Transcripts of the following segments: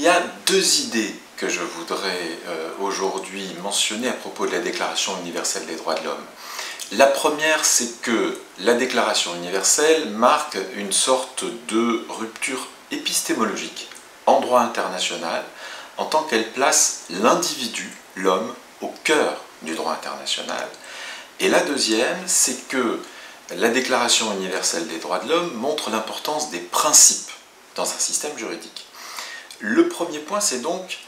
Il y a deux idées que je voudrais aujourd'hui mentionner à propos de la Déclaration universelle des droits de l'homme. La première, c'est que la Déclaration universelle marque une sorte de rupture épistémologique en droit international en tant qu'elle place l'individu, l'homme, au cœur du droit international. Et la deuxième, c'est que la Déclaration universelle des droits de l'homme montre l'importance des principes dans un système juridique. Le premier point, c'est donc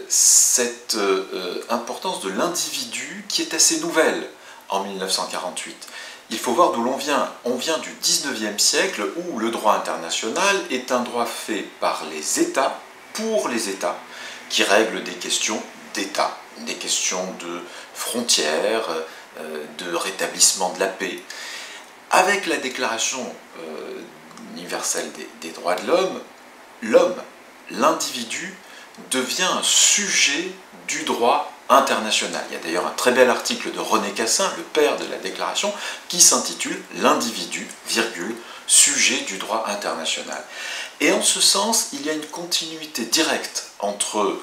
cette importance de l'individu qui est assez nouvelle en 1948. Il faut voir d'où l'on vient. On vient du 19e siècle où le droit international est un droit fait par les États, pour les États, qui règlent des questions d'État, des questions de frontières, de rétablissement de la paix. Avec la Déclaration universelle des droits de l'homme, l'individu devient un sujet du droit international. Il y a d'ailleurs un très bel article de René Cassin, le père de la Déclaration, qui s'intitule « L'individu, sujet du droit international ». Et en ce sens, il y a une continuité directe entre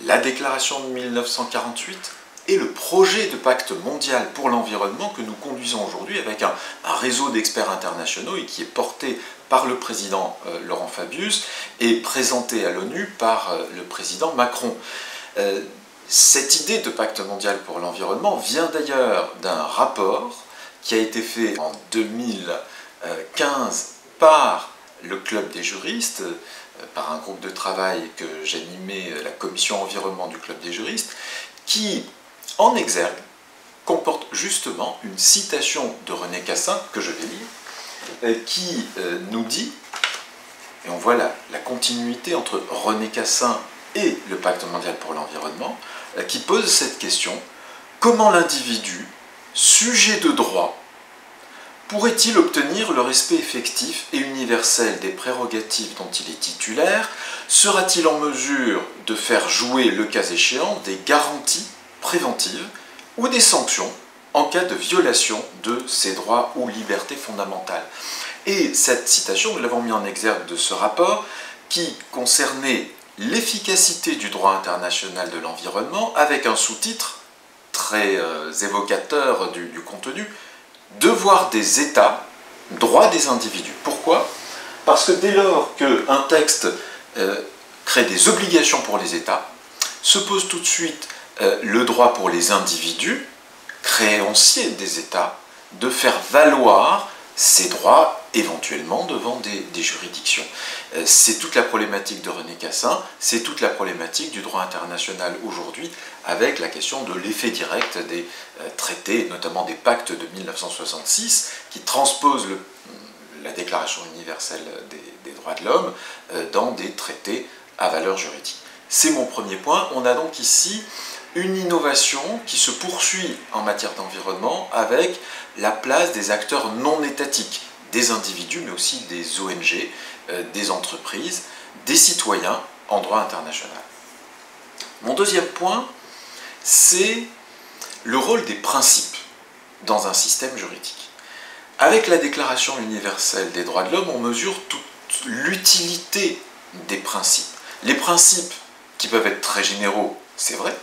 la Déclaration de 1948 et le projet de pacte mondial pour l'environnement que nous conduisons aujourd'hui avec un réseau d'experts internationaux et qui est porté par le président Laurent Fabius et présenté à l'ONU par le président Macron. Cette idée de pacte mondial pour l'environnement vient d'ailleurs d'un rapport qui a été fait en 2015 par le Club des juristes, par un groupe de travail que j'animais, la commission environnement du Club des juristes, qui, en exergue, comporte justement une citation de René Cassin, que je vais lire, qui nous dit, et on voit la continuité entre René Cassin et le pacte mondial pour l'environnement, qui pose cette question: comment l'individu, sujet de droit, pourrait-il obtenir le respect effectif et universel des prérogatives dont il est titulaire? Sera-t-il en mesure de faire jouer, le cas échéant, des garanties préventives ou des sanctions en cas de violation de ses droits ou libertés fondamentales? Et cette citation, nous l'avons mis en exergue de ce rapport qui concernait l'efficacité du droit international de l'environnement avec un sous-titre très évocateur du contenu: devoir des États, droit des individus. Pourquoi? Parce que dès lors qu'un texte crée des obligations pour les États, se pose tout de suite le droit pour les individus, créanciers des États, de faire valoir ces droits éventuellement devant des juridictions. C'est toute la problématique de René Cassin, c'est toute la problématique du droit international aujourd'hui, avec la question de l'effet direct des traités, notamment des pactes de 1966, qui transposent la Déclaration universelle des droits de l'homme dans des traités à valeur juridique. C'est mon premier point. On a donc ici une innovation qui se poursuit en matière d'environnement avec la place des acteurs non étatiques, des individus, mais aussi des ONG, des entreprises, des citoyens en droit international. Mon deuxième point, c'est le rôle des principes dans un système juridique. Avec la Déclaration universelle des droits de l'homme, on mesure toute l'utilité des principes. Les principes qui peuvent être très généraux, c'est vrai,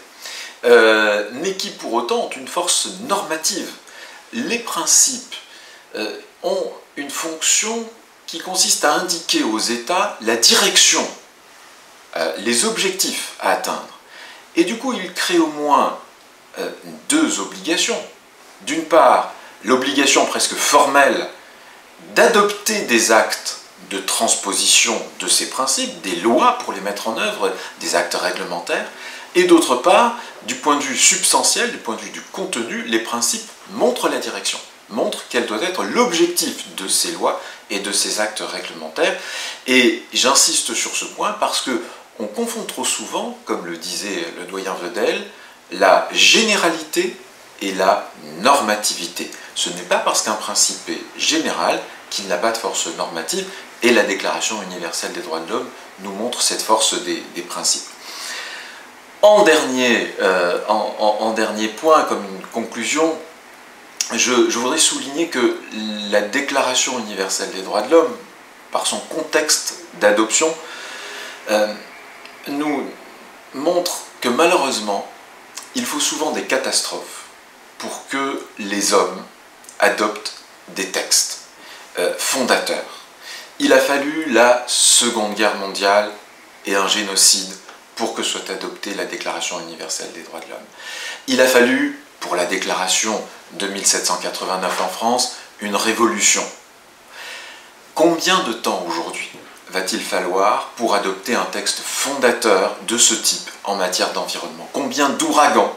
mais qui pour autant ont une force normative. Les principes ont une fonction qui consiste à indiquer aux États la direction, les objectifs à atteindre. Et du coup, ils créent au moins deux obligations. D'une part, l'obligation presque formelle d'adopter des actes de transposition de ces principes, des lois pour les mettre en œuvre, des actes réglementaires, et d'autre part, du point de vue substantiel, du point de vue du contenu, les principes montrent la direction, montrent quel doit être l'objectif de ces lois et de ces actes réglementaires. Et j'insiste sur ce point parce qu'on confond trop souvent, comme le disait le doyen Vedel, la généralité et la normativité. Ce n'est pas parce qu'un principe est général qu'il n'a pas de force normative, et la Déclaration universelle des droits de l'homme nous montre cette force des principes. En dernier point, comme une conclusion, je voudrais souligner que la Déclaration universelle des droits de l'homme, par son contexte d'adoption, nous montre que malheureusement, il faut souvent des catastrophes pour que les hommes adoptent des textes fondateurs. Il a fallu la Seconde Guerre mondiale et un génocide pour que soit adoptée la Déclaration universelle des droits de l'homme. Il a fallu, pour la déclaration de 1789 en France, une révolution. Combien de temps aujourd'hui va-t-il falloir pour adopter un texte fondateur de ce type en matière d'environnement? Combien d'ouragans,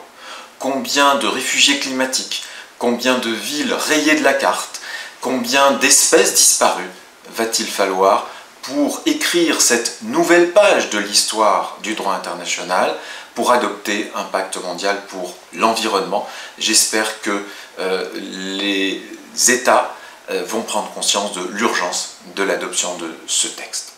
combien de réfugiés climatiques, combien de villes rayées de la carte, combien d'espèces disparues va-t-il falloir pour écrire cette nouvelle page de l'histoire du droit international, pour adopter un pacte mondial pour l'environnement? J'espère que les États vont prendre conscience de l'urgence de l'adoption de ce texte.